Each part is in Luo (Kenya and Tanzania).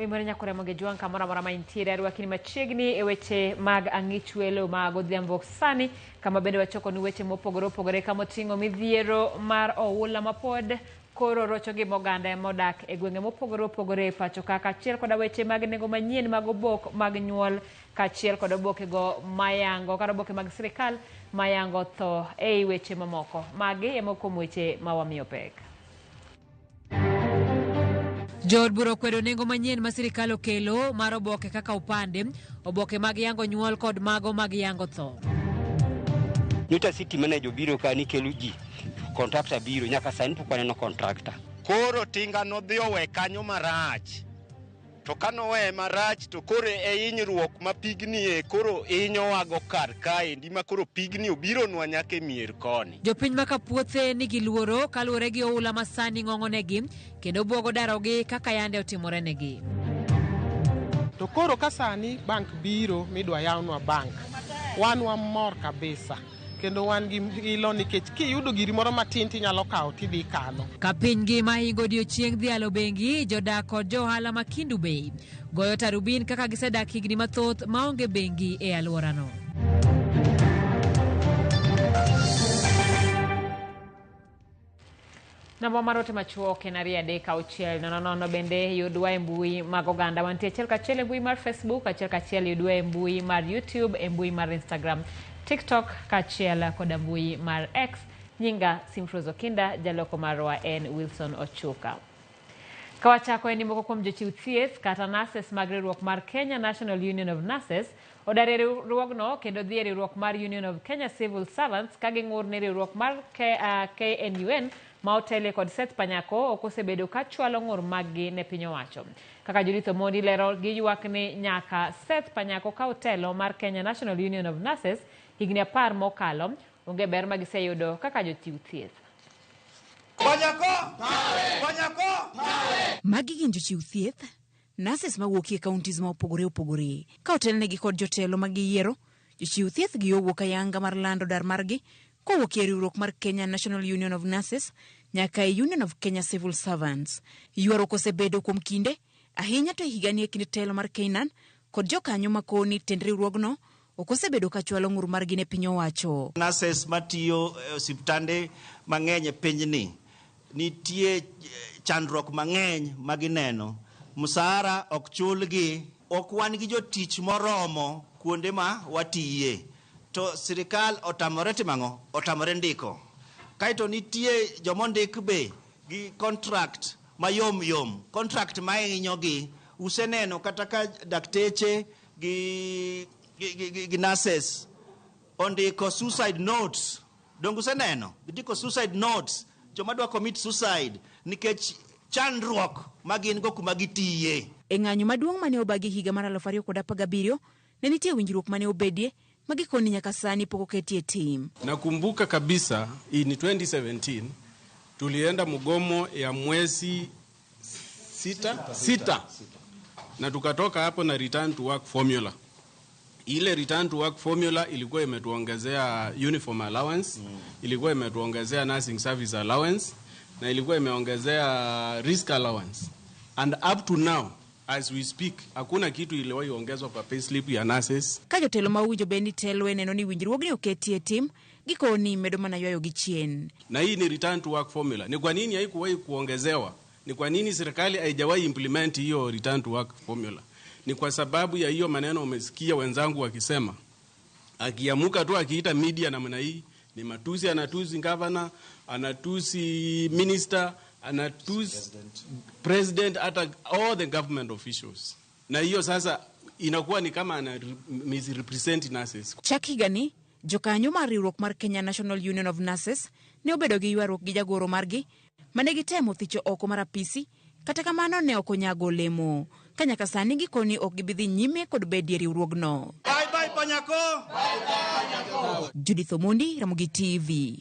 mare nyakore moge juan kamora mora ma intiere arwakini machiegni e weche mag ang'ich welo mag odhiambo sani kama bende wachoko ni weche mopogore opogore kama oting'o midhiero mar oula mapod koro rocho gi moganda modak e gwenge mopogore opogore e pacho kaka achiel koda weche mag nengo manyien mag obok mag nyuol kaachiel kod oboke go mayango kata oboke mag sirikal mayango tho e weche mamoko. Magi ema kuom weche ma wamiyo pek. Jod buro kwedo nengo manyien ma sirikal okelo mar oboke kaka upande, oboke mag yango nyuol kod mago mag yango tho. Nyuta city manager biro ka ni kelo ji, kontrakta biro nyaka sani pok waneno kontrakta. Koro tinga no dhi owe kanyo marach. To kano we marach to koro e hinyruok ma pigni e koro inyo wago kar kae ndima koro pigni obiro nwa nyaka mier koni. Jopiny maka puothe nigi luoro kaluwore gi oula masani ng'ong'onegi kendo buogo darogi kaka yande otimore negi. To koro kasani bank biro midwa yawnwa bank, wan wamor kabisa. Kendo wan gi ilo nikech kiyudo giri moro matin tinyalo kawo tidhi kano. Ka piny gi mahingo odiochieng' dhialo bengi, jodak kod johala ma Kindu Bay goyo tarubin kaka gisedak higni mathoth maonge bengi e alworano. Namba marote machuok en 3:6 bende yudwa e mbui mag oganda. Wantie achiel kachiel e mbui mar Facebook, achiel kachiel yudwa e mbui mar YouTube, e mbui mar Instagram, TikTok kaachiel kod mbui mar X. Nyinga Simfrozo Kinda, jaloko marwa en Wilson Ochuka. Kawachako en moko kuom jochiw thieth kata nurses mag riwruok mar Kenya National Union of Nurses odar e riwruogno kendo dhi e riwruok mar Union of Kenya Civil Servants ka ging'ur ne riwruok mar KNUN ma otele kod Seth Panyako okosebedo ka chwalo ng'ur maggi ne piny owacho. Kaka Judith Omondi lero gi ywak ni nyaka Seth Panyako ka otelo mar Kenya National Union of Nurses higni 10 mokalo onge ber ma giseyudo kaka jochiw thieth. Magi gin jochiw thieth, nurses mawuok e counties ma opogore opogore. Ka otelnegi kod jotelo magiyiero, jochiw thieth gi owuok ayanga mar lando dar margi kowuok e riwruok mar Kenya National Union of Nurses nyaka e Union of Kenya Civil Servants. Ywaruok osebedo kuom kinde ahinya to higani e kind telo mar Kainan kod jokanyo makoni tend riwruogno okosebedo ka chwalo ng'ur margi ne piny owacho. Nurses matiyo osiptande mang'eny e pinyni nitie chandruok mang'eny magineno. Musara ok chulgi, ok wan gi jotich moromo kuonde ma watiye. To sirikal otamore timang'o, otamore ndiko. Kaito nitie jomondik be gi contract mayom yom, contract mahinyogi. Useneno kata ka dakteche gi nurses ondiko suicide notes. Dongu useneno, ndiko suicide notes. Joma dwa commit suicide nikech chandruok magin go kuma gitiye. E ng'anyo maduong' mane obagi higa mar 2017 ne nitie winjruok mane obedie magikoni nyaka sani pok oketie tim. Nakumbuka kabisa in 2017 tulienda mgomo ya mwezi sita na tukatoka hapo na return to work formula. Ile return to work formula ilikuwa imetuongezea uniform allowance, ilikuwa imetuongezea nursing service allowance, na ilikuwa imeongezea risk allowance. And up to now, as we speak, hakuna kitu iliwahi ongezwa kwa payslip ya nurses. Ka jotelo mawinjo bendi telo neno ni winjruogni oketie tim, gikoni medo mana ywayo gi chien. Na hii ni return to work formula. Ni kwa nini haikuwahi kuongezewa? Ni kwa nini serikali haijawahi implement hiyo return to work formula? Ni kwa sababu ya hiyo maneno umesikia wenzangu wakisema. Akiamuka tu akiita media namna hii, ni matusi, anatusi governor, anatusi minister, anatusi president, hata all the government officials. Na hiyo sasa inakuwa ni kama ana misrepresent nurses. Chakigani, jokanyo mar riwruok mar Kenya National Union of Nurses ne obedo gi ywaruok gi jagoro margi mane gitemo thicho oko mar apisi, kata kamano ne ok onyago olemo. Kanyaka sani gikoni ok gibidhi nyime kod bedie riwruogno. Bye Panyako. Judith Omondi, Ramogi TV.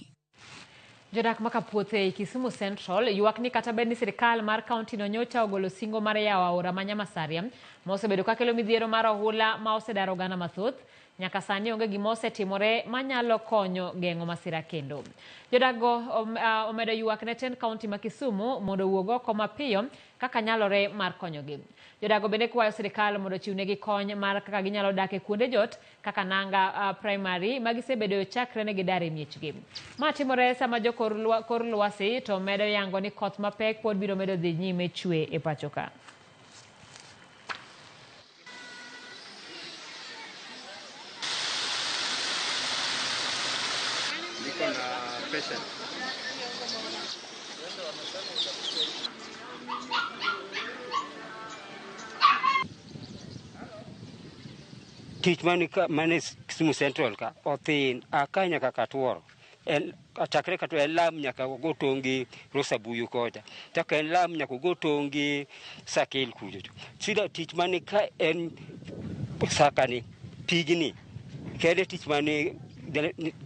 Jodak maka puothe Kisumu Central ywak ni kata bed ni sirikal mar kaunti no nyocha ogolo singo mar yawo aora ma Nyamasaria mosebedo ka kelo midhiero mar ohula ma osedaro oganda mathoth. Nyaka sani onge gima osetimore manyalo konyo geng'o masira kendo. Jodago omedo ywak ne ten kaunti ma Kisumu mondo owuog oko mapiyo kaka nyalore mar konyogi. Jodago bende kwayo sirikal mondo chiwnegi kony mar kaka ginyalo dak e kuonde jot kaka nanga primary ma gisebedo chakre ne gidar e miechgi. Ma timore sama jokor lwasi to medo yango ni koth mapek pod biro medo dhi nyime chwe e pacho ka. Tich mane Kisumu Central ka othin akanya kaka tuoro en chakre ka to en lam nyaka go tongi Rosabuyu kocha taka en lam nyaka go tongi Sakil kujo. Sida tich mane ka en sakani pigni kede tich mane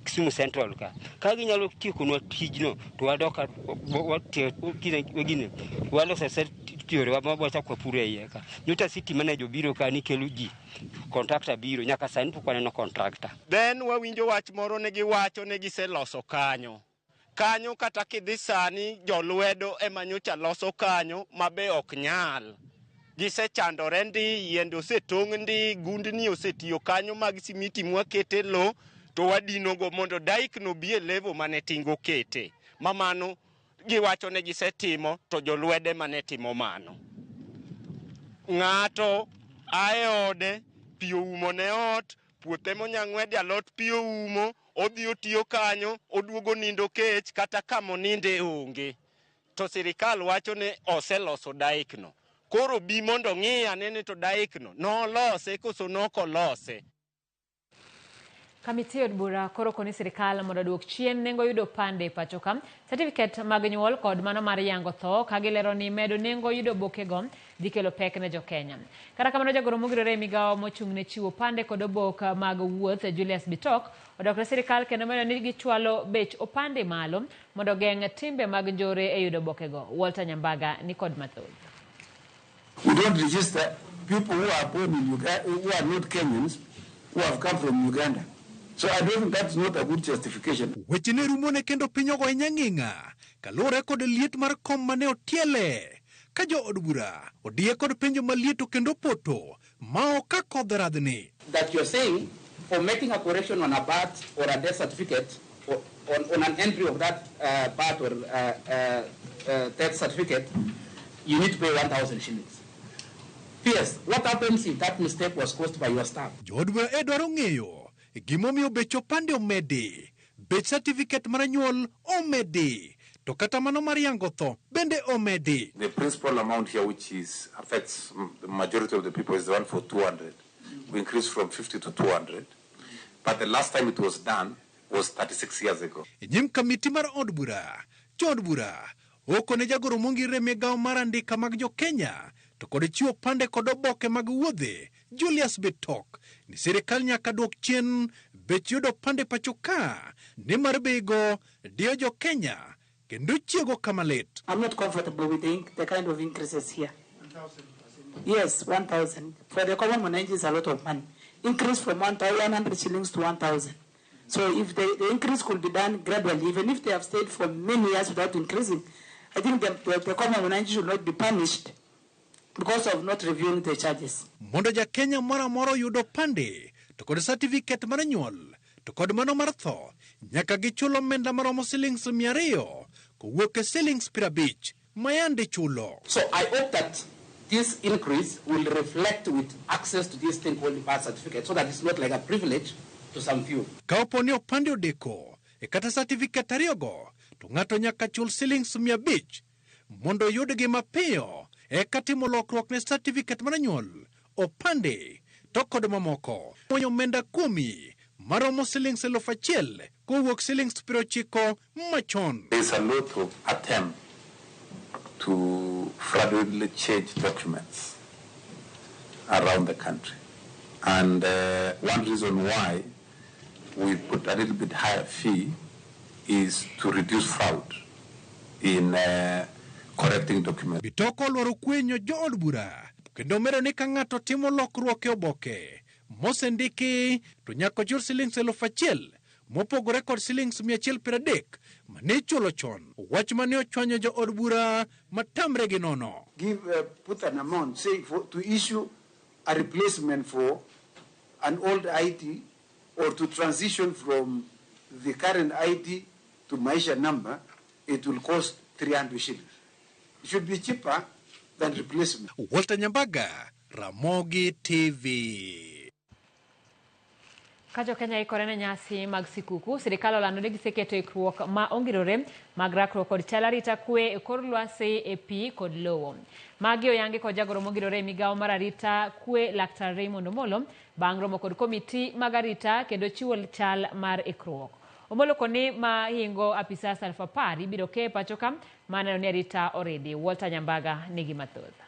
Kisumu Central ka ginyalo tieko no tijno to wadoka wagine walo sasa tiore wabacha kwa pure yeka nyuta city manager biro ka ni kelo ji contractor biro nyaka sani pok waneno contractor. Then wawinjo wach moro ne giwacho ne giseloso kanyo kata kidhi sani jolwedo ema nyocha loso kanyo mabe ok nyal. Gisechandore ndi yiende osetong' ndi gundni osetiyo kanyo mag simiti mwakete lo to wadinogo mondo daikno bi e level mane tingo kete. Mamano giwacho ne gisetimo to jolwede mane timo mano. Ng'ato aeode piyo umo ne ot, puothe monyang'wede alot piyo umo, odhi otiyo kanyo, oduogo nindo kech kata kamo ninde onge. To sirikal wacho ne oseloso daikno. Koro bi mondo ng'i anene to daikno nolose koso nokolose. Kamiti od bura koro koni sirikal mondo duok chien nengo yudo pande pacho ka. Certificate mag nyuol kod mano mar yango tho kagilero ni medo nengo yudo bokego dikelo pek ne jo Kenya. Kata kamano jagoro mogirore migawo mochung' ne chiwo pande kod obok mag wuoth Julius Bitok odokre sirikal kendo medo ni gichwalo bech opande malo mondo geng' timbe mag njore e yudo bokego. Walter Nyambaga ni kod mathoth. We don't register people who are born in Uganda, who are not Kenyans, who have come from Uganda. So I don't think that's not a good justification. Weche ne rumone kendo pinyogo e nyang'ing'a kalure kod liet mar kom mane otiele ka jo od bura odie kod penjo malieto kendo poto ma ok kodh radhni. That you're saying or making a correction on a birth or a death certificate or on an entry of that birth or death certificate, you need to pay 1,000 shillings. P.S. What happens if that mistake was caused by your staff? Jo od bura dwaro ng'eyo gimomiyo bech opande omedi, bech certificate mar nyuol omedi, to kata mano mar yango tho bende omedi. The principal amount here which affects the majority of the people is the one for 200. We increased from 50 to 200. But the last time it was done was 36 years ago. Nyim kamiti mar od bura, jo od bura okone jagoro mongirre migawo mar andika mag jo Kenya to kod chiwo pande kod oboke mag wuodhe Julius Bitok ni sirikal nyaka duok chien bech yudo pande pacho ka ni mar bego dio jo Kenya kendo chiego kamalit. I'm not comfortable with the kind of increases here. 1,000. Yes, 1,000. For the common mwananchi is a lot of money. Increase from 100 shillings to 1,000. So if the increase could be done gradually, even if they have stayed for many years without increasing, I think the common mwananchi should not be punished because of not reviewing the charges. Mondo ja Kenya mora moro yudo pande to kod certificate mar nyuol to kod mano mar tho nyaka gichulo omenda maromo shillings 200 kowuok e shillings 50 mayande chulo. So I hope that this increase will reflect with access to this thing called the birth certificate so that it's not like a privilege to some few. Ka oponi opande odeko e kata certificate ariyogo to ng'ato nyaka chul shillings 500 mondo yudgi mapiyo eka timo lokruok ne certificate mar nyuol, opande to kod mamoko. Monyo omenda kuomi maromo shillings 1,000 kowuok shillings 90 machon. There's a lot of attempt to fraudulently change documents around the country. And one reason why we put a little bit higher fee is to reduce fraud in correcting documents. Bitoko lwaro kwenyo jo od bura Kendo mero ni ka ng'ato timo lokruok e oboke mosendiki to nyaka chul silings 1,000 mopogore kod silings 130 mane chulo chon. Wach mane ochwanyo jo od bura matamre gi nono. Put an amount, say to issue a replacement for an old ID or to transition from the current ID to Maisha number, it will cost 300 shillings. It should be cheaper than replacement. Walter Nyambaga, Ramogi TV. Ka Jo-Kenya ikore ne nyasi mag sikuku, sirikal olando ni giseketo ikruok ma ongirore mag rakruok kod chal arita kwe e kor lwasi e pi kod lowo. Magi oyangi kod jagoro mongirore e migawo mar arita kwe Laktar Raymond Omolo bang' romo kod komiti mag arita kendo chiwo chal mar ikruok. Omolo koni ma hingo apisas 10,000 ibiro ke pacho ka maneno ni arita oridi. Walter Nyambaga nigi mathoth.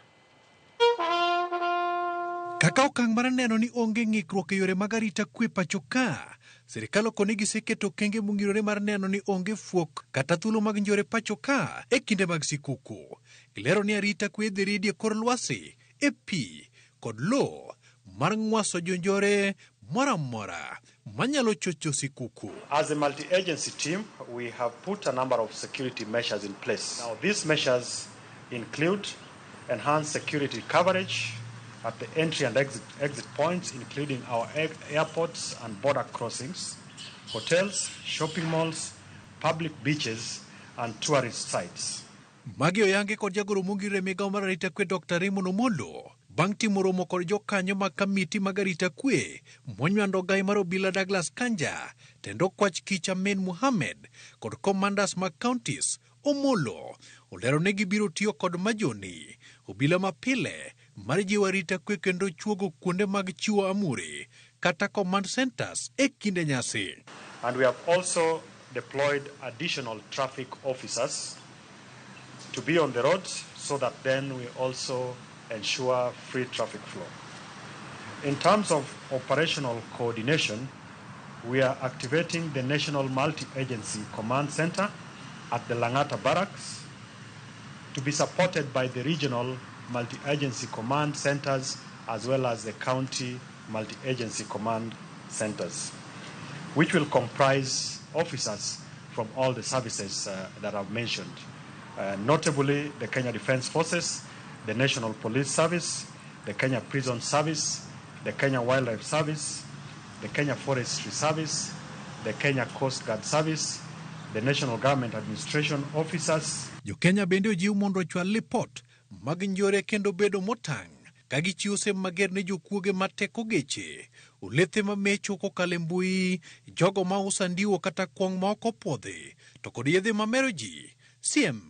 Kaka okang' mar neno ni onge ng'ikruok e yore mag arita kwe pacho ka, sirikal okoni giseketo okenge mongirore mar neno ni onge fuok kata thuolo mag njore pacho ka e kinde mag sikuku. Gilero ni arita kwe dhi ridi e kor lwasi, e pi kod lo mar ng'waso jonjore moramora manyalo chocho sikuku. As a multi-agency team, we have put a number of security measures in place. Now, these measures include enhanced security coverage at the entry and exit points, including our airports and border crossings, hotels, shopping malls, public beaches, and tourist sites. Magi oyangi kod jagoro mongirore migawo mar arita kwe Dr. Raymond Omolo bang' timo romo kod jokanyo mag kamiti mag arita kwe monywando gai mar obila Douglas Kanja, tendo kwach kich Amen Mohamed kod commanders mag counties. Omolo olero ne gibiro tiyo kod majoni obila mapile mar jiwo arita kwe kendo chuogo kuonde mag chiwo amuri kata command centers e kinde nyasi. And we have also deployed additional traffic officers to be on the roads so that then we also ensure free traffic flow. In terms of operational coordination, we are activating the National Multi-Agency Command Center at the Langata Barracks to be supported by the regional multi-agency command centers as well as the county multi-agency command centers, which will comprise officers from all the services that I've mentioned, notably the Kenya Defence Forces, the National Police Service, the Kenya Prison Service, the Kenya Wildlife Service, the Kenya Forestry Service, the Kenya Coast Guard Service, the National Government Administration Officers. Jo-Kenya bende ojiw mondo ochwal lipot mag njore kendo bedo motang' ka gichiwo sem mager ne jokuoge mateko geche, olethe mamecho kokalo e mbui, jogo ma uso ndiwo kata kwong' ma ok opwodhi, to kod yedhe mamero ji. Siem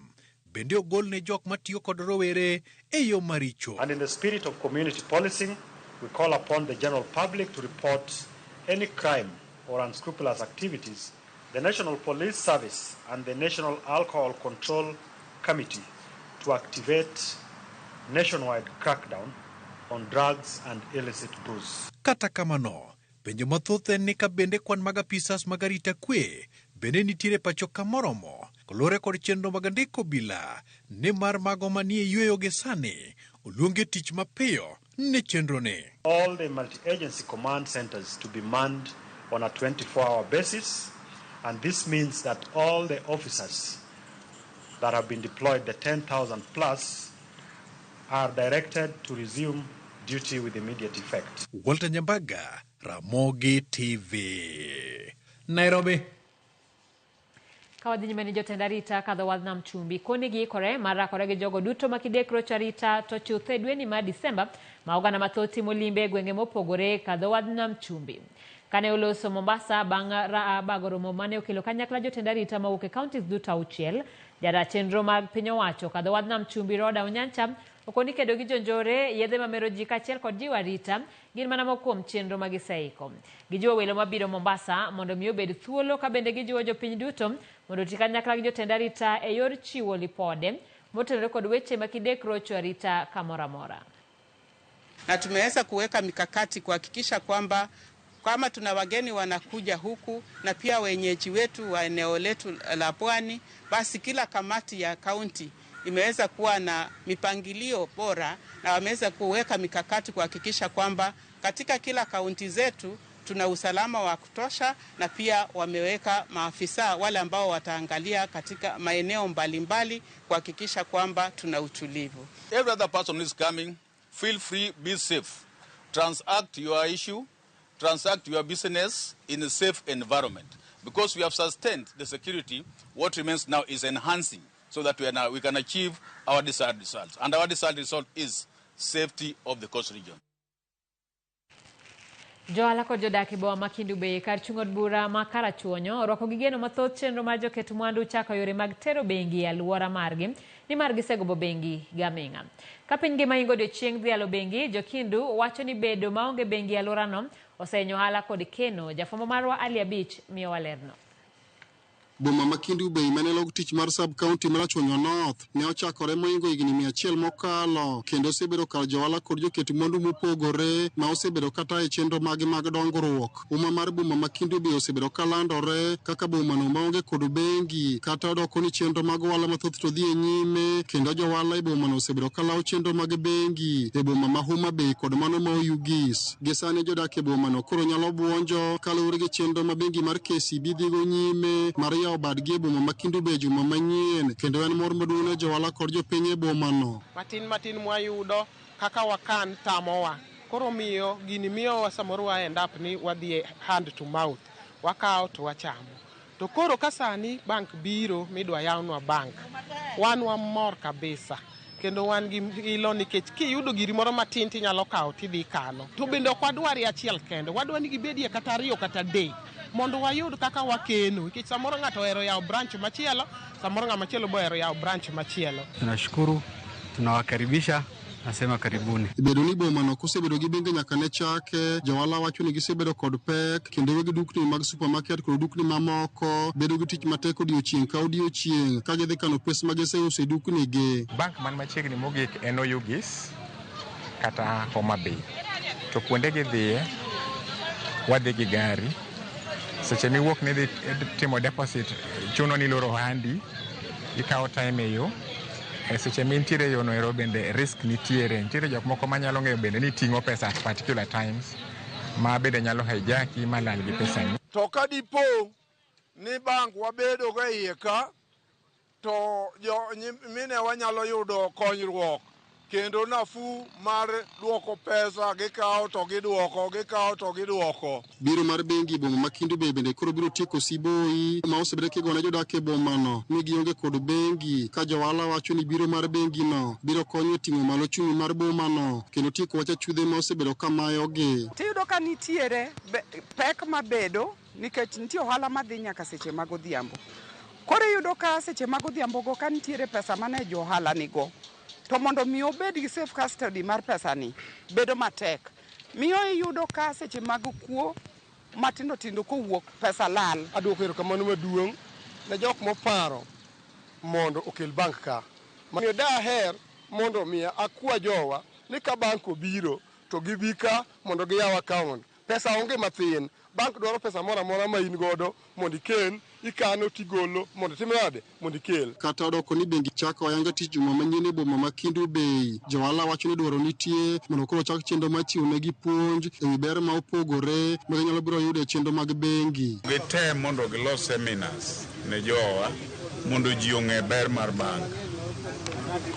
bende ogol ne jok matiyo kod rowere e yo maricho. And in the spirit of community policing, we call upon the general public to report any crime or unscrupulous activities. The National Police Service and the National Alcohol Control Committee to activate nationwide crackdown on drugs and illicit booze. Kata kamano, penjo mathoth en ni ka bende kwan mag apisas mag arita kwe bende nitiere pacho kamoromo kolore kod chenro mag ndiko bila ne mar mago manie yweyo gi sani oluonge tich mapiyo ne chenro ne. All the multi-agency command centers to be manned on a 24-hour basis, and this means that all the officers that have been deployed, the 10,000 plus, are directed to resume duty with immediate effect. Walter Nyambaga, Ramogi TV, Nairobi. Kawadhi nyime ni jotend arita kadho wadh nam chumbi koni giikore marakore gi jogo duto makidekro charita to chuthe dweni ma Disemba ma oganda mathoth timo limbe gwenge mopogore kadho wadh nam chumbi. Kane oloso Mombasa bang' bagoromo mane okelo kanyakla jotend arita mawuok e counties duto 6, jara chenro mag piny owacho kadho wadh nam chumbi Roda Onyancha okoni kedo gi jonjore yedhe mamero ji kaachiel kod jiwo arita gin mana mokuom chenro magiseiko. Gijiwo welo mabiro Mombasa mondo mi obed thuolo ka bende gijiwo jopiny duto mondo oti kanyakla gi jotend arita e yor chiwo lipode motenore kod weche makidekro arita kamoramora. Na tumeweza kuweka mikakati kuhakikisha kwamba kama tuna wageni wanakuja huku na pia wenyeji wetu wa eneo letu la Pwani, basi kila kamati ya kaunti imeweza kuwa na mipangilio bora na wameweza kuweka mikakati kuhakikisha kwamba katika kila kaunti zetu tuna usalama wa kutosha, na pia wameweka maafisa wale ambao wataangalia katika maeneo mbalimbali kuhakikisha kwamba tuna utulivu. Every other person is coming, feel free, be safe. Transact your issue, transact your business in a safe environment. Because we have sustained the security, what remains now is enhancing so that we can achieve our desired results. And our desired result is safety of the coast region. Johala kod jodak e boma Makindu Bay kar chung'od bura ma Karachuonyo orwako gi geno mathoth chenro mar joket mwandu chako yore mag tero bengi e alwora margi nimar gisegobo bengi gaming'a. Ka piny ngima ingo odiochieng' dhialo bengi, jokindu wacho ni bedo maonge bengi e alworano osenyo ohala kod keno. Jafwambo marwa Ali Abich miyo walerno. Boma Makindu Bay mane log tich mar sub-county mar Rachuonyo North ne ochakore moingo higni 100 mokalo kendo osebedo kar johala kod joket mwandu mopogore ma osebedo kata e chenro mage mag dongruok. Uma mar boma Makindu Bay osebedo kalandore kaka bomano maonge kod bengi kata odoko ni chenro mag ohala mathoth to dhi e nyime, kendo johala e bomano osebedo kalawo chenro mag bengi e boma ma Homa Bay kod mano ma Oyugis. Gisani jodak e bomano koro nyalo buonjo kaluwore gi chenro ma bengi mar KCB dhigo nyime mar yawo badgi e boma Makindu Bay juma manyien, kendo en mor maduong' ne johala kod jopiny e bomano. Matin mwayudo kaka wakan tamowa, koro miyo gini miyo samoro wa end up ni wadhi hand to mouth, wakawo to wachamo. To koro kasani bank biro midwa yawnwa bank, wan wamor kabisa, kendo wan gi ilo nikech kiyudo giri moro matin tinyalo kawo tidhi kano. To bende ok wadwari achiel kendo, wadwani gibedie kata 2 kata 3 mondo wayud kaka wakeno, nikech samoro ng'ato ohero yawo branch machielo, samoro ng'ama machielo bo ohero yawo branch machielo. Tunashukuru, tunawakaribisha, nasema karibuni. Bedo ni bomano kosebedo gi bengi nyaka ne chake, johala wacho ni gisebedo kod pek, kendo weg dukni mag supermarket kod dukni mamoko bedo gi tich matek odiochieng' ka odiochieng' ka gidhi kano pes ma giseuso e dukni gi. Bank man machiegni mogik en Oyugis kata Homa Bay. To kuonde gidhiye wadhi gi gari. Seche miwuok ni dhi timo deposit chuno ni loro handi, ikawo time e yo. Seche mintiere yo no ero bende risk nitiere jok moko manyalo ng'eyo bende ni ting'o pesa at particular times ma bende nyalo hijacki malal gi pesa ni. To ka dipo ni bank wabedo ga iye ka, to mine wanyalo yudo konyruok kendo nafu mar duoko pesa gikawo to gidwoko. Biro mar bengi boma Makindu Bay bende koro biro tieko siboi ma osebedo kigone jodak e bomano ni gionge kod bengi, ka johala wacho ni biro mar bengi no biro konyo ting'o malo chung' mar bomano kendo tieko wach achudhe ma osebedo kamayogi. Tiyudo ka nitiere pek mabedo nikech nitie ohala madhi nyaka seche mag odhiambo. Koro iyudo ka seche mag odhiambo go ka nitiere pesa mane jo ohala nigo, to mondo mi obed gi safe custody mar pesa ni bedo matek. Miyo iyudo ka seche mag kuo matindo kowuok pesa lal. Adwoko erokamano maduong' ne jok moparo mondo okel bank ka. Miyo daher mondo miya akwa jowa ni ka bank obiro to gibi ka mondo giyaw account. Pesa onge mathin. Bank dwaro pesa mora ma in godo mondo iken ikano tigolo mondo timrade mondo ikel. Kata odoko ni bengi chako ayanga tich juma manyien e boma Makindu Bay, johala wacho ni dwaro nitie mondo koro chak chenro ma chiwo negi puonj e wi ber ma opogore ma ginyalo biro yudo e chenro mag bengi. Gitem mondo gilos seminars ne jowa mondo ji ong'e ber mar bank.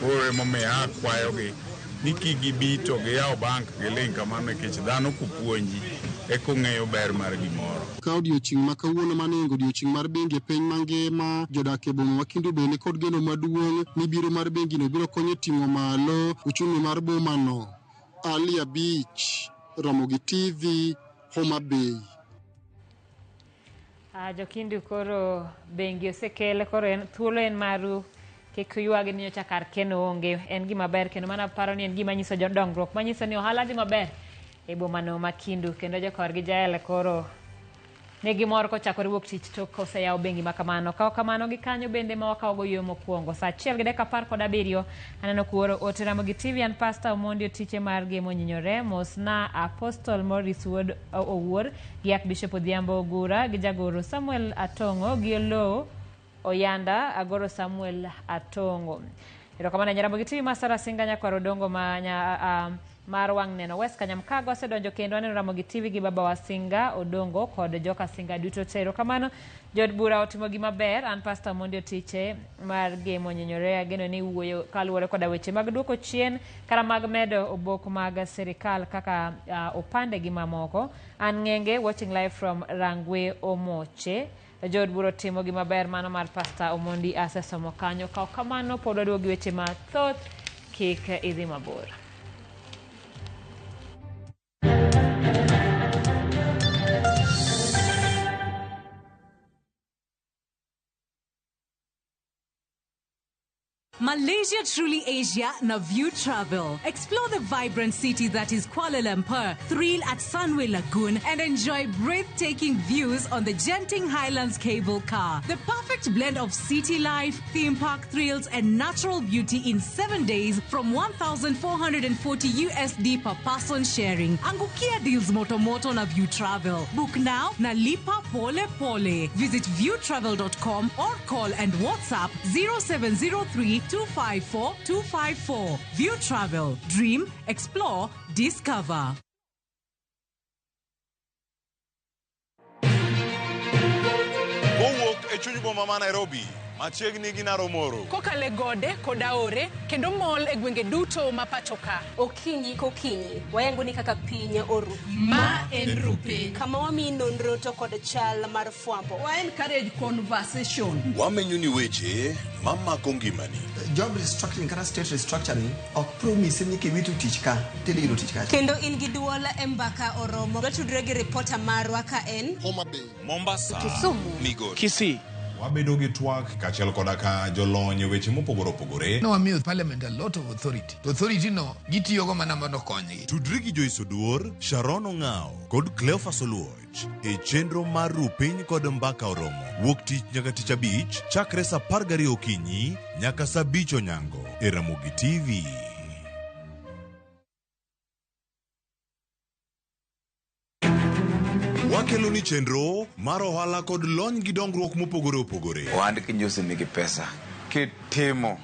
Koro emomiyo akwayogi ni kigibi to giyawo bank giling kamano nikech dhano kopuonji eko ng'eyo ber mar gimoro. Ka odiochieng' ma kawuono manengo odiochieng' mar bengi e piny mangima, jodak e boma Makindu Bay ni kod geno maduong' ni biro mar bengi no biro konyo ting'o malo uchumi mar bomano. Ali Abich, Ramogi TV, Homa Bay. Jokindu koro bengi osekele koro thuolo en maru kik yuagi ni nyocha kar keno onge, en gima ber kendo mana paro ni en gima nyiso jodongruok manyiso ni ohala dhi maber e bomano Makindu, kendo jokorgi jaele koro negi mor kochakore wuok tich tok oseyawo bengi makamano. Kawo kamano gi kanyo bende ma wakawogo yo mokwongo sa 1:17 aneno kuoro ote Ramogi TV and Pastor Omondi otiche margi monyinyore mos na Apostle Morris Wood Owuor gi Archbishop Odhiambo Ogura gi jagoro Samuel Atongo gi Lo Oyanda agoro Samuel Atongo. Erokamano Ramogi TV Masara Singa Nyakwaro Dongo mar wang' neno West Kanyamkago osedonjo kendo aneno Ramogi TV gi baba Wasinga Odongo kod joka Singa duto te. Erokamano jod bura otimo gima ber. An Pastor Mondi Otiche mar Gemo Nyenyore ageno ni wuoyo kaluwore koda weche mag duoko chien kara mag medo obok mag sirikal kaka opande gi mamoko. An Ngenge watching live from Rangwe Omoche. Jod buro timo gima ber mano mar Pastor Omondi asesomo kanyo ka kamano pod waduogi weche mathoth kik idhi mabor. Malaysia truly Asia na View Travel. Explore the vibrant city that is Kuala Lumpur, thrill at Sunway Lagoon and enjoy breathtaking views on the Genting Highlands cable car. The perfect blend of city life, theme park thrills and natural beauty in 7 days from $1,440 USD per person sharing. Angukia deals motomoto na View Travel. Book now na lipa pole pole. Visit viewtravel.com or call and WhatsApp 0703 254 254. View Travel. Dream, explore, discover. Kowuok e chuny boma ma Nairobi, machiegni gi Naromoro. Kokale gode koda ore kendo mol e gwenge duto ma pachoka. Okinyi kokinyi wayangoni kaka piny oru. Ma en rupe. Kama wami nonro to kod chal mar fwambo. Wa encourage conversation. Wamenyuni weche mamako ngimani. Job restructuring kata state restructuring ok promise ni kiwitu tich ka tidiro tich ka. Kendo in gi duol e mbaka oromo. Watudre gi reporter marwa ka en Homa Bay, Mombasa, Kisumu, Migori, Kisii. Wabedo gi twak kachiel koda ka jolony weche mopogore opogore. No wamiyo parliament a lot of authority. Authority no gitiyogo mana mondo konygi. Tudri gi Joyce Oduor, Sharon Ong'ao kod Cleophas Oluoch e chenro mar Rupiny kod mbaka oromo. Wuok tich nyaka tich abich chakre sa 12 okinyi nyaka sa 5 onyango e Ramogi TV. Wakelo ni chenro mar ohala kod lony gi dongruok mopogore opogore. Ohand kinyosi nigi pesa kitimo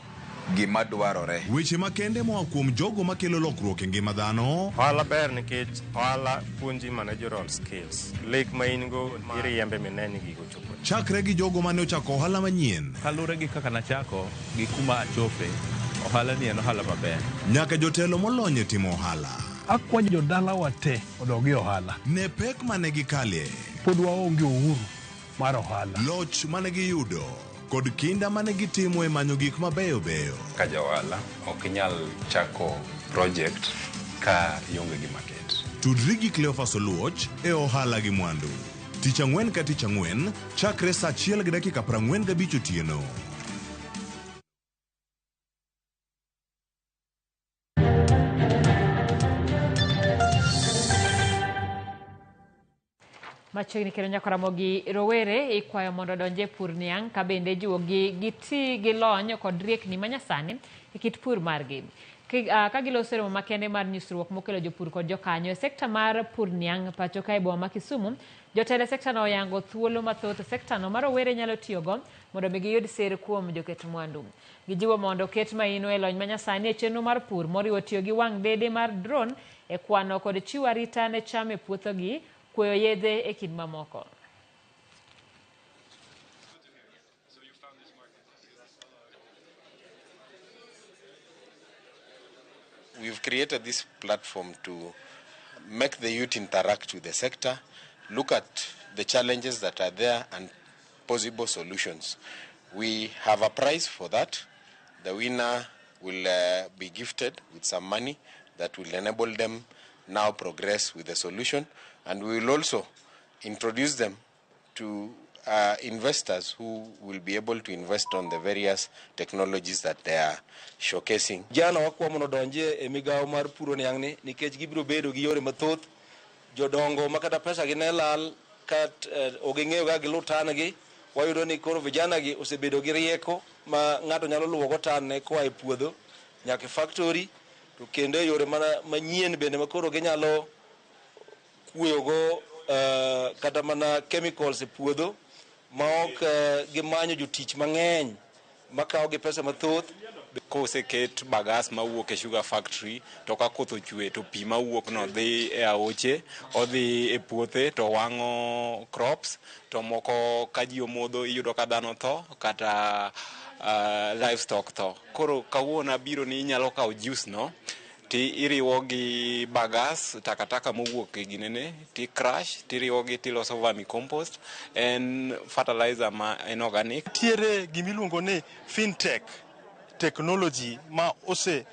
gima dwarore. Weche makende moa kuom jogo makelo lokruok e ngima dhano. Ohala ber nikech ohala puonji managerial skills. Lek ma in go iriembe mineni gigo chopo. Chakre gi jogo mane ochako ohala manyien. Kalure gi kaka nachako gi kuma achope, ohala ni en ohala maber. Nyaka jotelo molony e timo ohala. Akwanyo jodala wate odogi ohala. Ne pek mane gikalie. Pod waonge uhuru mar ohala. Loch mane giyudo kod kinda mane gitimo e manyo gik mabeyo beyo. Ka jaohala ok inyal chako project ka ionge gi market. Tudri gi Cleophas Oluoch e ohala gi mwandu. Tich ang'wen ka tich ang'wen chakre sa 1:45 otieno. Machiegni kendo nyaka Ramogi rowere ikwayo mondo donje pur niang' ka bende jiwo giti gi lony kod riekni manyasani e kit pur margi. Ka giloso romo makende mar nyisruok mokelo jopur kod jokanyo e sekta mar pur niang' pacho ka e boma ma Kisumu, jotelo sekta no oyango thuolo mathoth sekta no mar rowere nyalo tiyogo mondo giyud sir kuom joket mwandu. Gijiwo mondo ket maino e lony manyasani e chenro mar pur moriwo tiyo gi wang' dede mar drone e kwano kod chiwo arita ne cham e puothogi, kuoyo yedhe e kind mamoko. We've created this platform to make the youth interact with the sector, look at the challenges that are there and possible solutions. We have a prize for that. The winner will be gifted with some money that will enable them now progress with the solution, and we will also introduce them to investors who will be able to invest on the various technologies that they are showcasing. Jana wakwa mono donje e migawo mar puro niang' ni nikech gibiro bedo gi yore mathoth. Jodongo makata pesa gi ne lal kat ogeng'eyo ga gilu tan gi, wayudo ni koro vijana gi osebedo gi rieko ma ng'ato nyalo luwo go tan ne koa e puodho nyaka factory, to kendo yore manyien bende makoro ginyalo kuoyogo kata mana chemicals e puodho ma ok gimanyo jotich mang'eny makawo gi pesa mathoth. koseket bagas mawuok e sugar factory to ka koth ochwe to pi mawuok no dhi e aoche, odhi e puothe to wang'o crops, to moko ka ji omodho iyudo ka dhano tho kata livestock tho. Koro kawuono abiro ni inyalo kawo juice no ti iriwo gi bagas takataka mowuok e ginene ti crush tiriwo gi tiloso vermicompost en fertilizer ma en organic. Tiere gimiluongo ni fintech technology ma ose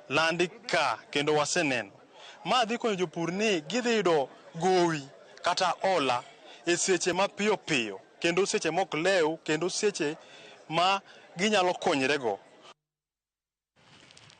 landi ka kendo waseneno. Ma dhi konyo jopur ni gidhi yudo gowi kata ola e seche ma piyo piyo kendo seche mok lew kendo seche ma ginyalo konyrego.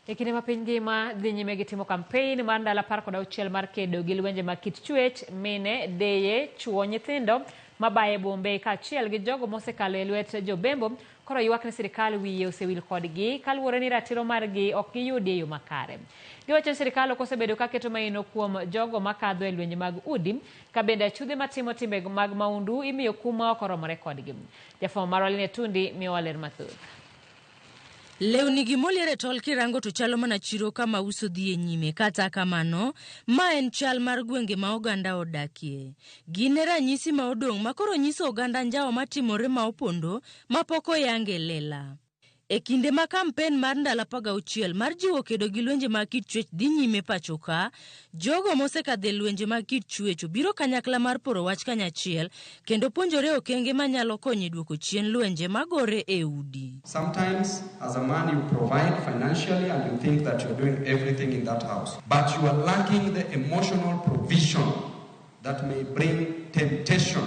E kinde ma piny ngima dhi nyime gi timo kampen mar ndalo 16 mar kedo gi lwenje mag kit chuech, mine, deye, chuo, nyithindo mabaye bombe kaachiel gi jogo mosekalo e lwet jobembo koro ywak ni sirikal wiye osewil kodgi kaluwore ni ratiro margi ok giyudi e yo makare. Giwacho ni sirikal ok osebedo ka keto maino kuom jogo makadho e lwenje mag udi, ka bende achudhe matimo timbe mag maundu imiyo kum ma ok oromore kodgi. Jafwambo marwa Line Tundi miyowa ler mathoth. Lewni gi moliere tol kirango to chalo mana chiro kama uso dhi e nyime, kata kamano ma en chal mar gwenge ma oganda odakie. Gine ranyisi ma odong' ma koro nyiso oganda njao matimore ma opondo ma poko yange lela. E kinde ma kampen mar ndalo 16 mar jiwo kedo gi lwenje mag kit chuech dhi nyime pachoka, jogo mosekadhe lwenje mag kit chuech biro kanyakla mar poro wach kanyachiel kendo puonjore okenge manyalo konyo duoko chien lwenje magore e udi. Sometimes as a man you provide financially and you think that you're doing everything in that house, but you are lacking the emotional provision that may bring temptation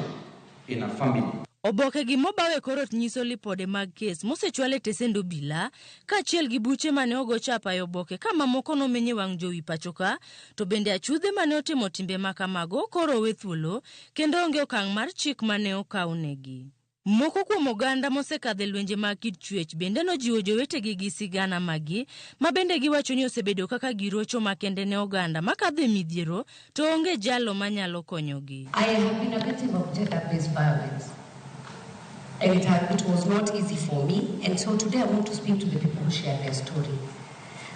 in a family. Oboke gi mobawe korot nyiso lipode mag kes mosechwale tesendo bila kaachiel gi buche mane ogo chapa e oboke kama moko nomenye wang' jowi pachoka, to bende achudhe mane otimo timbe makamago koro we thuolo kendo onge okang' mar chik mane okawnegi. Moko kuom oganda mosekadhe lwenje mag kit chuech bende nojiwo jowetegi gi sigana magi ma bende giwacho ni osebedo kaka girocho makende ne oganda makadhe midhiero to onge jalo manyalo konyogi. I have been a victim of gender-based violence. And it was not easy for me, and so today I want to speak to the people who share their story.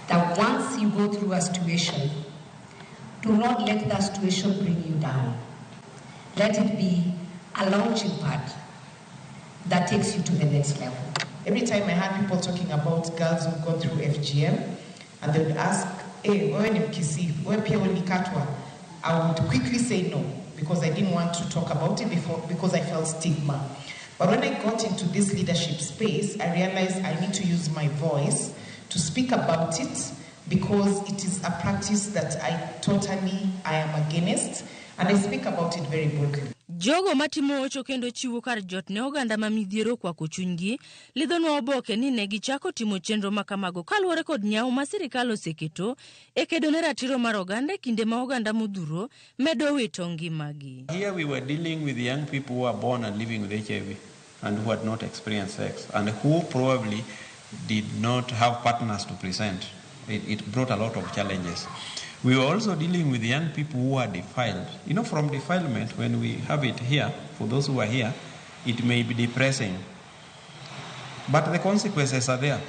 That once you go through a situation, do not let that situation bring you down. Let it be a launching pad that takes you to the next level. Every time I had people talking about girls who've gone through FGM, and they would ask, hey, wewe ni mkisi, wewe pia ulikatwa, I would quickly say no, because I didn't want to talk about it before, because I felt stigma. But when I got into this leadership space, I realized I need to use my voice to speak about it because it is a practice that I am against, and I speak about it very boldly. Jogo matimo ocho kendo chiwo kar jot ne oganda ma midhiero kwa kuchunygi lidhonwa oboke ni ne gichako timo chenro makamago kaluwore kod nyawo ma sirikal oseketo e kedo ne ratiro mar oganda kinde ma oganda modhuro medo wito ngimagi. Here we were dealing with young people who are born and living with HIV and who had not experienced sex and who probably did not have partners to present. It brought a lot of challenges. We were also dealing with young people who are defiled. You know, from defilement, when we have it here, for those who are here, it may be depressing. But the consequences are there,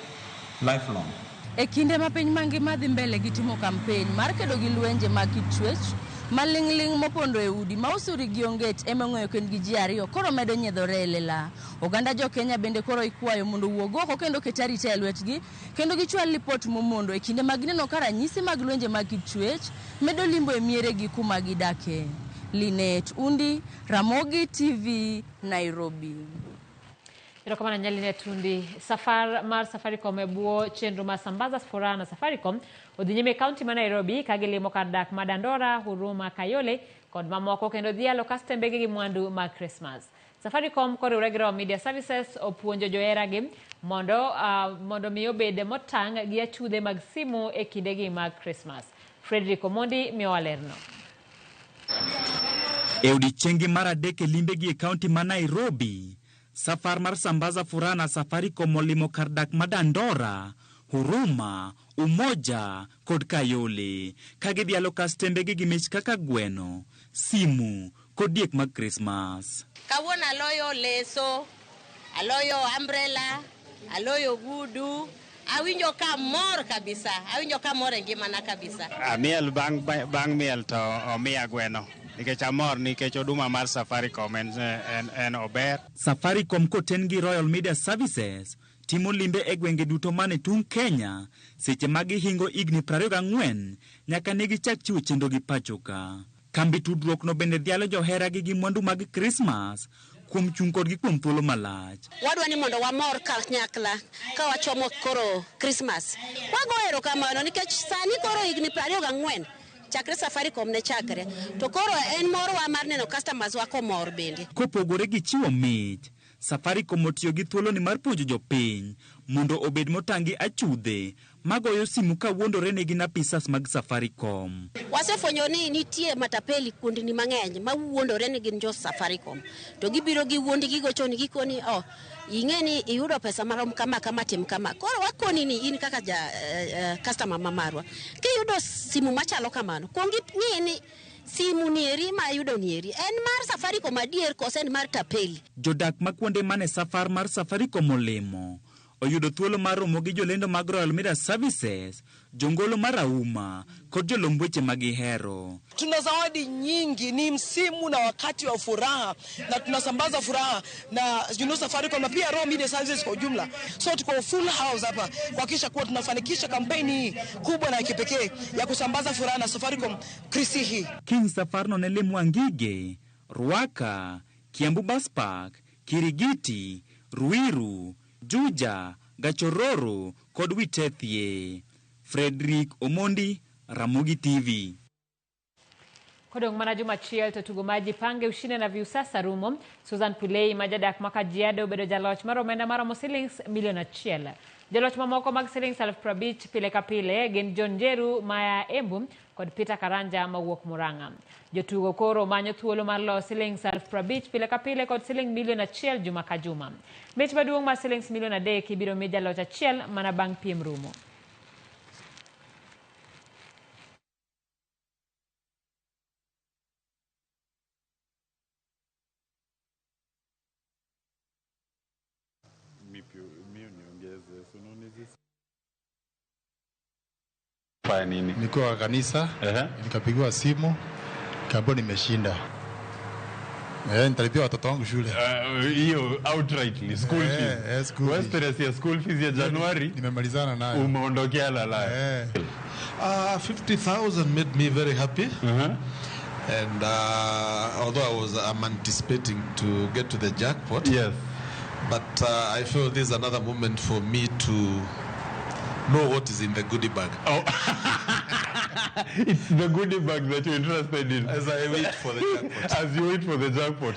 lifelong. E kinde ma piny mangima dhi mbele gi timo kampen mar kedo gi lwenje mag kit chuech, maling'ling mopondo e udi ma usuri gi onget emong'eyo kend gi ji ariyo koro medo nyiedhore e lela. Oganda jo Kenya bende koro ikwayo mondo wuog oko kendo ket arita e lwetgi kendo gichwal lipot momondo e kinde mag neno ka ranyisi mag lwenje mag kit chuech medo limbo e miere gi kuma gidake. Linet Undi, Ramogi TV, Nairobi. Kama na Nyali Netundi, safar mar Safaricom e buo chenro ma sambaza furana Safaricom odhinyime kaunti ma Nairobi kagilimo kar dak ma Dandora, Huruma, Kayole kod mamoko kendo dhialo kastembege gi mwandu mag Christmas. Safaricom kod Regular Media Services opuonjo joheragi mondo miyo bede motang' gi achudhe mag simu e kindegi mag Christmas. Frederick Omondi miyowa lerno. E odiechieng' mar adek e limbegi e kaunti ma Nairobi, safar mar sambaza furana Safaricom olimo kar dak ma Dandora, Huruma, Umoja kod Kayole kagidhialo kastembegi gi mich kaka gweno, simu kod diek mag Christmas. Kawuono aloyo leso, aloyo umbrella, aloyo gudu, awinjo ka mor kabisa, awinjo ka mor e ngimana kabisa. Amiel bang' miel to omiya gweno. Nikech amor nikech oduma mar Safaricom en ober. Safaricom koten gi Royal Media Services timo limbe e gwenge duto mane tung Kenya seche ma gihingo igni 24 nyaka ne gichak chiwo chenro gi pachoka. Kambi tudruok no bende dhialo johera gi mwandu mag Christmas kuom chung kodgi kuom thuolo malach. Wadwa ni mondo wamor kanyakla ka wachomo koro Christmas. Wagoero kamano nikech sani koro igni 24 chakre Safaricom ne chakre to koro en morwa mar neno customers wako mor bende. Kopogore gi chiwo mich, Safaricom otiyo gi thuolo ni mar puonjo jopiny mondo obed motangi achudhe magoyo simu ka wuondore negi na pisas mag Safaricom. Wasefwenyo ni nitie matapeli kundni mang'eny ma wuondore ni gin jo Safaricom to gibiro gi wuondi gigochoni gikoni ing'eni iyudo pesa marom kama tim kama. Koro wakoni ni in kaka customer mamarwa kiyudo simu machalo kamano kuongi ng'eni simu nieri ma yudo nieri en mar Safaricom adier kose en mar tapeli. Jodak makwonde mane safar mar Safaricom olimo oyudo thuolo mar romo gi jolendo mag Royal Media Services, jongolo mar Auma kod jolomb weche magihero. Tuna zawadi nyingi, ni msimu na wakati wa furaha na tunasambaza furaha na Safaricom na pia Royal Media Services kwa ujumla. So tuko full house hapa kuhakikisha kuwa tunafanikisha kampeni kubwa na ya kipekee ya kusambaza furaha na Safaricom Krisi hii. King Safarno Nele Mwangige, Ruaka, Kiambu Bus Park, Kirigiti, Ruiru, Juja, Gachororo kod Witethie. Frederick Omondi, Ramogi TV. Kodong mana juma chiel to tugo maji pange ushine na Viusasa rumo. Susan Pulei majadak maka Jiado bedo jaloch maro menda mara mo shillings milion 1. Jaloch mamoko mag shillings 50,000 pile ka pile gin John Jeru Maya Embu kod Peter Karanja mawuok Murang'a. Jotugo koro manyo thuolo mar lo shillings 50,000 pile ka pile kod shilling milion 1 juma ka juma. Mich maduong' mar shillings milion 3 ibiro mi jaloch 1 mana bang' piem rumo. Nilikuwa kanisa, nikapigiwa simu, kaambiwa nimeshinda. Nitalipia watoto wangu shule. Hiyo outrightly school fees. Western ya school fees ya January nimemalizana nayo. Umeondokea la. 50,000 made me very happy. And although I'm anticipating to get to the jackpot. Yes. But I feel this is another moment for me to know what is in the goodie bag. Oh. It's the goodie bag that you're interested in. As I wait for the jackpot. As you wait for the jackpot.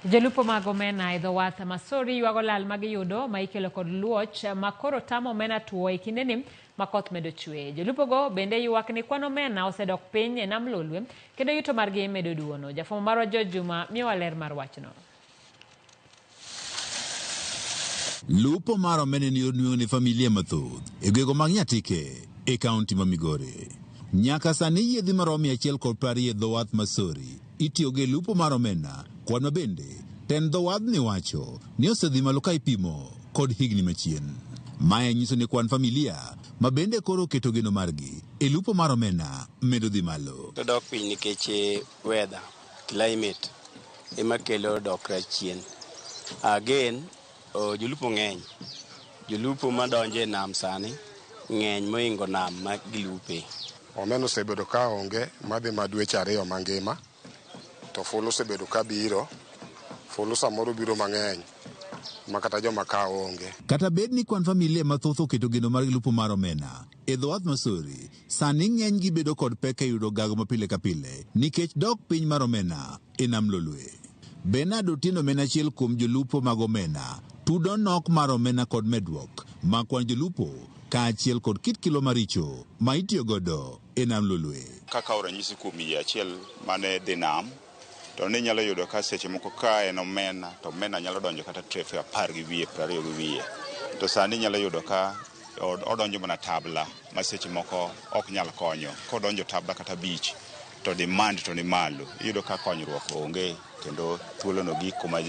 Jalupo mag omena e dho wath Masori yuago lal magiyudo ma ikelo kod luoch makoro tamo omena tuo e kindeni makoth medo chwe. Jolupogo bende yuak ni kwan omena osedok piny e nam Lolwe kendo yuto margi medo duono. Jafwambo marwa George Juma miyowa ler mar wachno. Lupo mar omena ni onuo ni familia mathoth e gwego mag Nyatike e kaunti ma Migori. Nyaka sani yiedhi maromo 120 e dho wath Masori itiyo gi lupo mar omena, kwan ma bende ten dho wadhni wacho ni osedhi malo ka ipimo kod higni machien. Mae nyiso ni kwan familia ma bende koro keto geno margi e lupo mar omena medo dhi malo. Dok piny nikech weather, climate ema kelo dokra chien. Again, jolupo ng'eny. Jolupo madonjo e nam sani ng'eny moingo nam ma gilupe. Omena osebedo ka onge madhi madweche 2 mangima. To fulu osebedo ka biro. Fulu samoro biro mang'eny makata joma ka onge. Kata bed ni kwan familia mathoth oketo geno mar lupo mar omena e dho wath Masori, sani ng'eny gi bedo kod pek e yudo gago mapile ka pile nikech dok piny mar omena e nam Lolwe. Bernard Otieno men achiel kuom jolupo mag omena tudo nok mar omena kod medruok ma kwan jolupo kaachiel kod kit kilo maricho ma itiyo godo e nam Lolwe. Kaka oranyisi kuom yie achiel mane dhi nam to ne nyalo yudo ka seche moko ka en omena to omena nyalo donjo kata trefe 10 gi wiye 20 gi wiye. To sani nyalo yudo ka odonjo mana tabla ma seche moko ok nyal konyo. Kodonjo tabla kata bich to demand to ni malo. Iyudo ka konyruok onge kendo thuolono gi kuma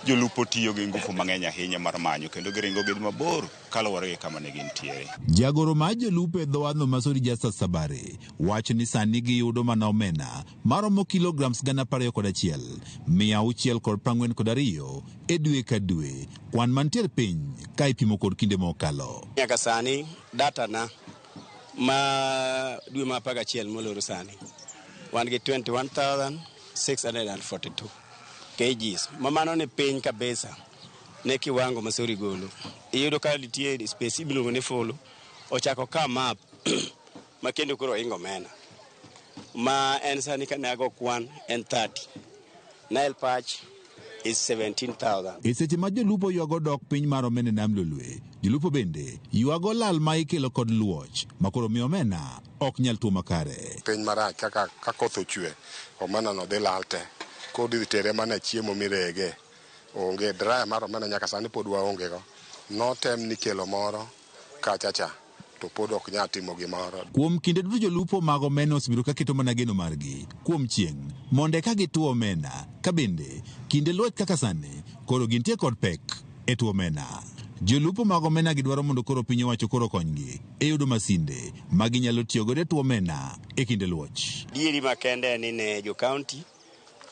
jolupo tiyo gi ngufu mang'eny ahinya mar manyo kendo giringo gi mabor kaluwore gi kama ne gintiere. Jagoro mar jolupo e dho wadhno Masori Justus Sabare wacho ni sani giyudo mana omena maromo kilograms 21,642 e dwe ka dwe, kwan mantiere piny ka ipimo kod kinde mokalo. Nyaka sani data na ma dwe ma 11 moloro sani wan gi 21,642 kgs. Mamano ne piny kabisa ne kiwango Masori golo. Iyudo ka nitie space miluongo ni fulu ochako ka map ma kendo koro ingo mena ma en sani ka nago kwan en 30. Nile patch is 17,000. E seche ma jolupo yuago dok piny mar omena nam lolwe, jolupo bende yuago lal ma ikelo kod luoch makoro miyo omena ok nyal tuo makare. Piny marach ka koth ochwe omena no dhi lal te. Kodi tere mana chiemo mirege. Onge dryer mar omena nyaka sani pod waonge go. Notem ni kelo moro kachacha to pod ok nyal timo gimoro. Kuom kinde duto jolupo mag omena osebiro ka keto mana geno margi kuom chieng' monde ka gituo omena, ka bende kinde luoch kaka sani koro gintie kod pek e tuo omena. Jolupo mag omena gidwaro mondo koro piny owacho koro konygi e yudo masinde ma ginyalo tiyo godo e tuo omena e kinde luoch. Dieri makende ni ne jo county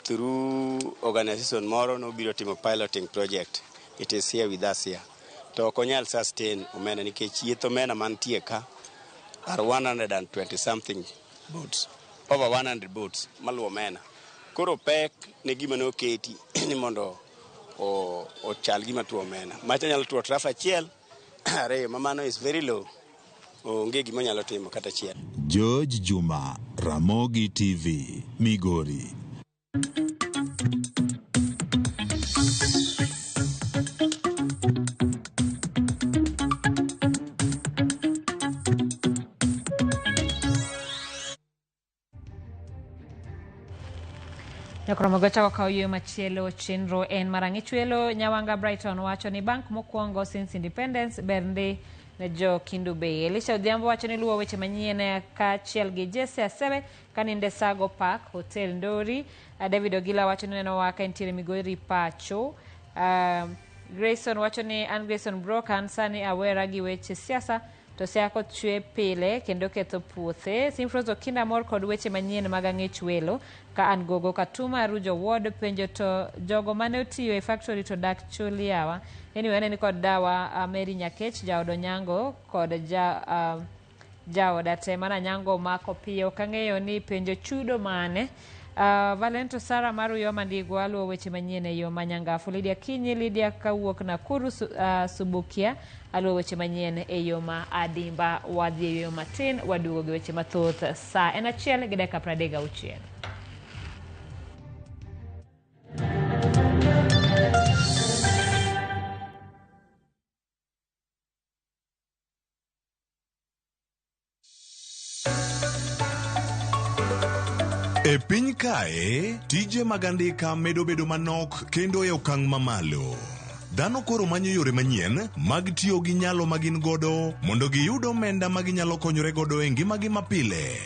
through organization moro no biro timo piloting project. It is here with us here. To konyal sustain omena nikech yieth omena mantie ka are 120 something boats, over 100 boats maluwo omena. Koro pek ne gima no keti ni mondo o chal gima tuo omena. Macha nyalo tuo traf achiel are mamano is very low. Onge gima nyalo timo kata achiel. George Juma, Ramogi TV, Migori. Nyakromo gocha kwa uyo machielo chenro en marang'ich welo. Nyawanga Brighton wacho ni bank mokwongo since independence bernde ne jo Kindu Bay. Elisha Odhiambo wacho ni luwo weche manyien ka chiel gi Jesse Asebe kaninde Sago Park Hotel Ndori. David Ogila wacho ni neno waka entiere Migori pacho. Grayson wacho ni an Grayson Brokan sani awera gi weche siasa to siako chwe pile kendo ketho puothe. Simfrozo Kinda mor kod weche manyien mag ang'ich welo ka an gogo Katuma Rujo Ward penjo to jogo mane otiyo e factory to dak chuli yawa. Anyway, neni kod dawa Mary Nyakech jaodo nyango kod jaoda temana nyango mako piyo kang'eyo ni penjo chudo mane. Valento Sara Maru Yoma Ndigwa aluo weche manyien e yo manyangafu. Lydia Kinyi Lydia Kawuok Nakuru Subukia aluo weche manyien e yo ma Adimba. Wadhi e yo matin wadugo gi weche mathoth sa en achiel gi dakika 36. E piny kae, tije mag andika medo bedo manok kendo e okang' mamalo. Dhano koro manyo yore manyien mag tiyo gi nyalo magin godo mondo giyud omenda maginyalo konyore godo e ngimagi mapile.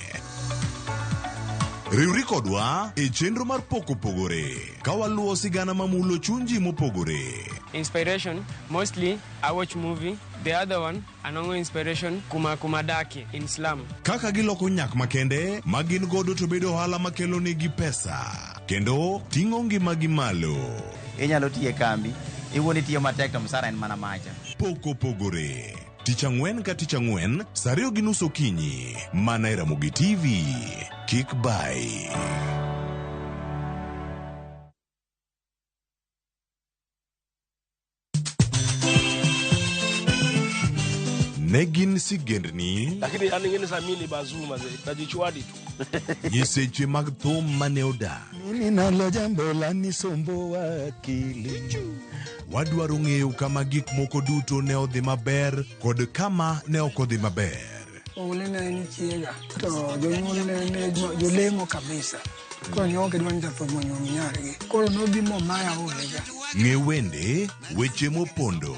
Riwri kodwa e chenro mar poko pogore ka waluwo sigana mamulo chunji mopogore. Inspiration, mostly I watch movie. The other one, anongo inspiration kuma daki in slum. Kaka giloko nyak makende magin godo to bedo ohala makelo negi pesa kendo ting'o ngimagi malo. Inyalo tiye kambi iwuoni tiyo matek to msara en mana macha. Poko pogore Tich Ang'wen ka Tich Ang'wen saa 2:30 okinyi mana e Ramogi TV. Kik bai. Negin sigendni lakini aningene samini bazuma najichwadi tu yeseche mag thum mane oda mimi nalo jambo la nisombo wakili wadwaro ng'eyo kama gik moko duto ne odhi maber kod kama ne ok odhi maber. Olena ni chiega to jonyuol ne jolemo kabisa ko nyoke dwan japon nyargi koro no bimo maya olega ng'e wende weche mopondo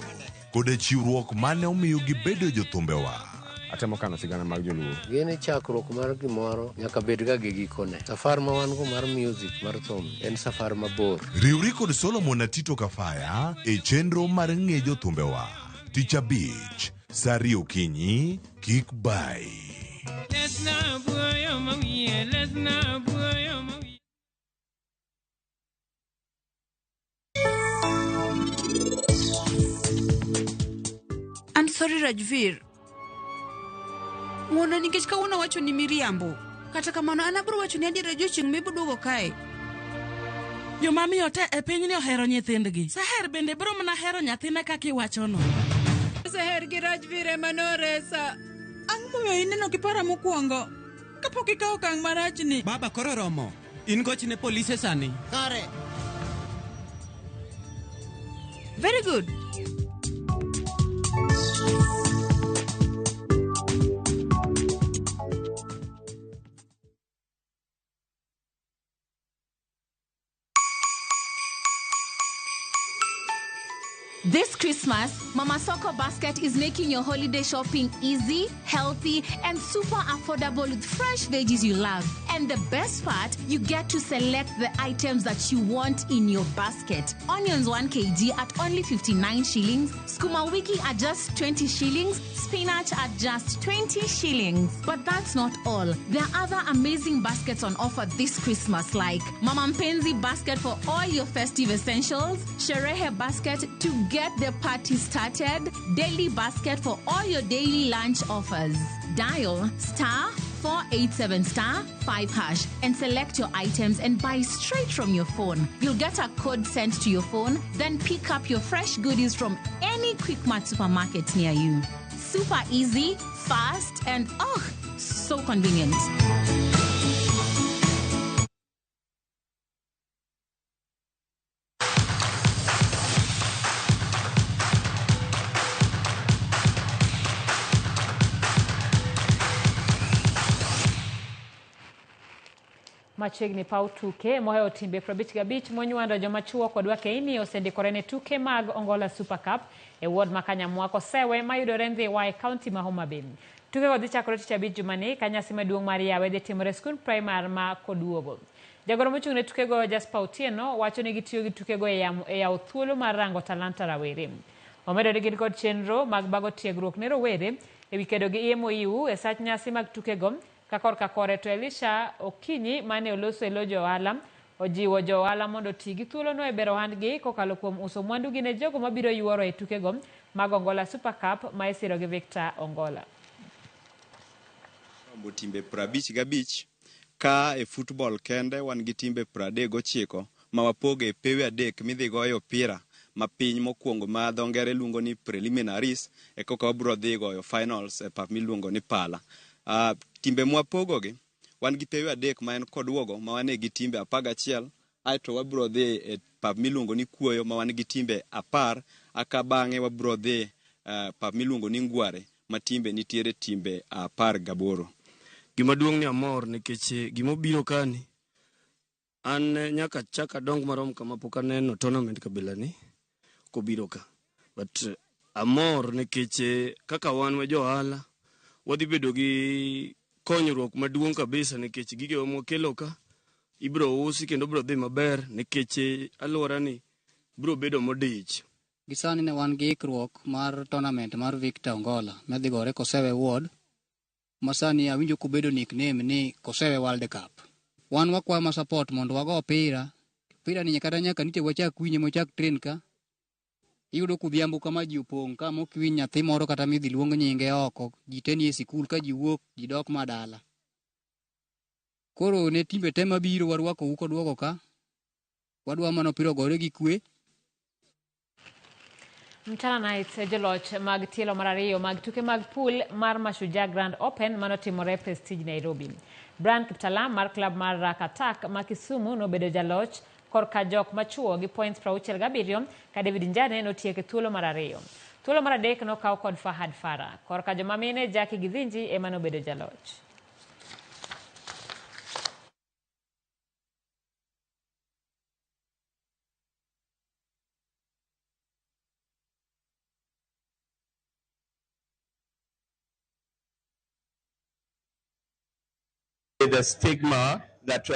koda chiwruok mane omiyo gibedo jothumbewa. Atemo kano sigana mag joluo. Gini chakruok mar gimoro nyaka bed ga gi gikone. Safar ma wan go mar music mar thum en safar mabor. Riwri kod Solomon Atito Kafaya e chenro mar ng'e jothumbewa. Tich Abich, Sari Okinyi, kik bai. I'm sorry Rajvir. Ng'wono nikech kawuono wacho ni miriambo. Kata kamano an abiro wacho ni adiera jochieng' miboduogo kae. Jomamiyo te e piny ni ohero nyithindgi. Saher bende biro mana hero nyathine kaka iwachono. Saher gi Rajvir ema noresa. Ang' moyo ineno kipara mokwongo. Kapok ikawo okang' marachni. Baba koro romo. In gochne polise sani. Kare. Very good. This Christmas, Mama Soko Basket is making your holiday shopping easy, healthy, and super affordable with fresh veggies you love. And the best part, you get to select the items that you want in your basket. Onions 1 kg at only 59 shillings, skuma wiki at just 20 shillings, spinach at just 20 shillings. But that's not all. There are other amazing baskets on offer this Christmas, like Mama Mpenzi basket for all your festive essentials, Sherehe basket to get the party started, daily basket for all your daily lunch offers. Dial *487*5# and select your items and buy straight from your phone. You'll get a code sent to your phone, then pick up your fresh goodies from any Quick Mart supermarket near you. Super easy, fast, and so convenient. Machiegni pau tuke mohewo timbe 55 monywando joma chuo kod wakeini osendikore ne tuke mag Ongola Super Cup e ward ma Kanyamwako Sewe mayudore Ndhiwa e kaunti ma Homa Bay. Tuke go dhi chakore Tich Abich jumani ka nyasi maduong' mar yawe dhi timore skul primar ma Koduogo. Jagoro mochung' ne tuke go Jasper Otieno wacho ni gitiyo gi tuke go e yawo thuolo mar rango talanta rawere. Omedo ni gin kod chenro mag bago tiegruok ne rowere e wi kedo gi EMOU e sach nyasi mag tuke go. Kakor kore to Elisha Okinyi mane oloso elo johala ojiwo johala mondo tigi thuolo no e bero handgi kokalo kuom uso mwandu gi ne jogo mabiro yuoro e tuke go mag Ongola Super Cup ma isiro gi Victor Ongola. Rombo timbe 55 ka e football kende wan gi timbe 39 ma wapoge pewe adek midhi goyo opira ma piny mokwongo ma dho ngere luongo ni preliminaries e koka wabro dhi goyo finals e pap miluongo ni Pala. Timbe mwapogogi wan gi pewe adek ma en Koduogo ma wan gi timbe 11 aito wabro dhi e pap miluongo ni Kuoyo ma wan gi timbe 10 aka bang'e wabro dhi pap miluongo ni Ngware ma timbe nitiere timbe 18. Gima duong' ni amor nikech gimobiro kani an nyaka chaka dong marom kama pok aneno tournament kabila ni kobiro ka, but amor nikech kaka wan we johala wadhi bedo gi konyruok maduong' kabisa nikech gige mokelo ka ibro usi kendo bro dhi maber nikech alwora ni bro bedo modich. Gisani ne wan gi ikruok mar tournament mar Victor Ongola madhi gore Kosewe Ward. Masani awinjo kubedo nickname ni Kosewe World Cup. Wan wakwa ma support mondo wago opira. Opira ni nyaka nitie wachak winye mochak train ka. Iyudo kudhiambo kama ji opong' ka mokwiny nyathi moro kata midhi luong nyinge oko, ji tenie sikul ka ji wuok, ji dok madala. Koro ne timbe tema biro warwako uko duogo ka. Wadwa mano opira gore gi kwe. Mchana Nights joloch mag tielo mar ariyo mag tuke mag pool mar Mashujaa Grand Open manotimore Prestige Nairobi. Brian Kiptalam mar club mar Rakatak ma Kisumu nobedo jaloch korka jok machuo gi points 67 ka David Njane notieke thuolo mar ariyo. Thuolo mar adek nokaw kod Fahad Farah. Korka joma mine Jackie Githinji ema nobedo jaloch. The stigma that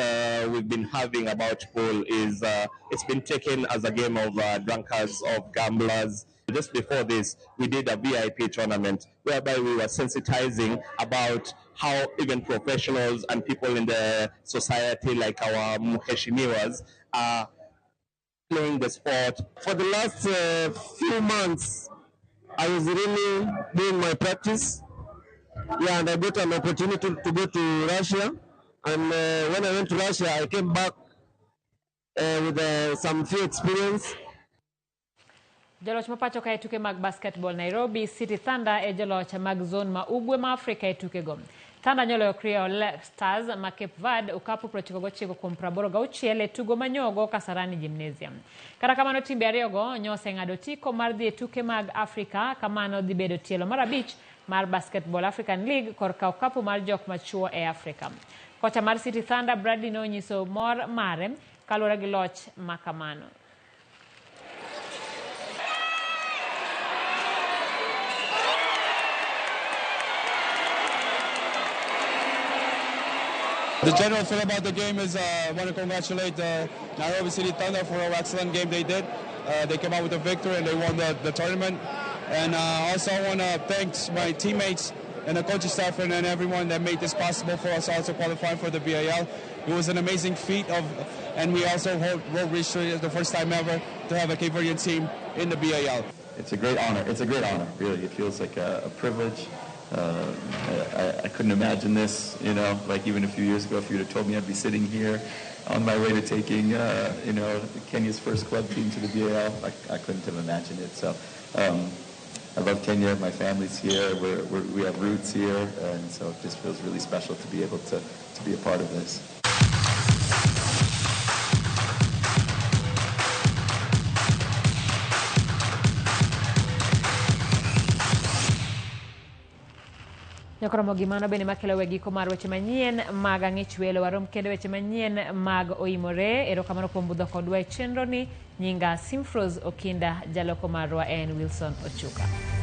we've been having about pool is it's been taken as a game of drunkards, of gamblers. Just before this, we did a VIP tournament whereby we were sensitizing about how even professionals and people in the society like our muheshimiwas are playing the sport. For the last few months, I was really doing my practice. Yeah, and I got an opportunity to go to Russia. And when I went to Russia, I came back with some few experience. Joloch mapacho ka tuke mag basketball Nairobi City Thunder e joloch mag zone ma ugwe ma Afrika e tuke go. Thunder nyolo Creole Stars ma Cape Verde ukapu 99 kuom 86 e tugo manyogo Kasarani Gymnasium. Kata kamano timbe ariyogo nyose ng'ado tiko mar dhi e tuke mag Afrika kamano dhi bedo tielo mar abich mar Basketball African League korka ukapu mar jok machuo e Afrika. Kocha mar City Thunder Bradley no nyiso mor mare kaluwore gi loch makamano. The general feel about the game is I want to congratulate the Nairobi City Thunder for an excellent game they did. They came out with a victory and they won the tournament. And also I want to thank my teammates and the coaching staff and everyone that made this possible for us also qualifying for the BAL. It was an amazing feat and we also wrote history as the first time ever to have a Cape Verdean team in the BAL. It's a great honor. It's a great honor, really. It feels like a privilege. I couldn't imagine this, you know, like even a few years ago, if you'd have told me I'd be sitting here on my way to taking, you know, Kenya's first club team to the BAL, I couldn't have imagined it. So I love Kenya. My family's here. We have roots here, and so it just feels really special to be able to be a part of this. Ramogi mano bende makelo wegiko mar weche manyien mag ang'ich welo warom kendo weche manyien mag oimore erokamano kuom budho kodwa e chenro ni nyinga Simfros Okinda jaloko marwa en Wilson Ochuka.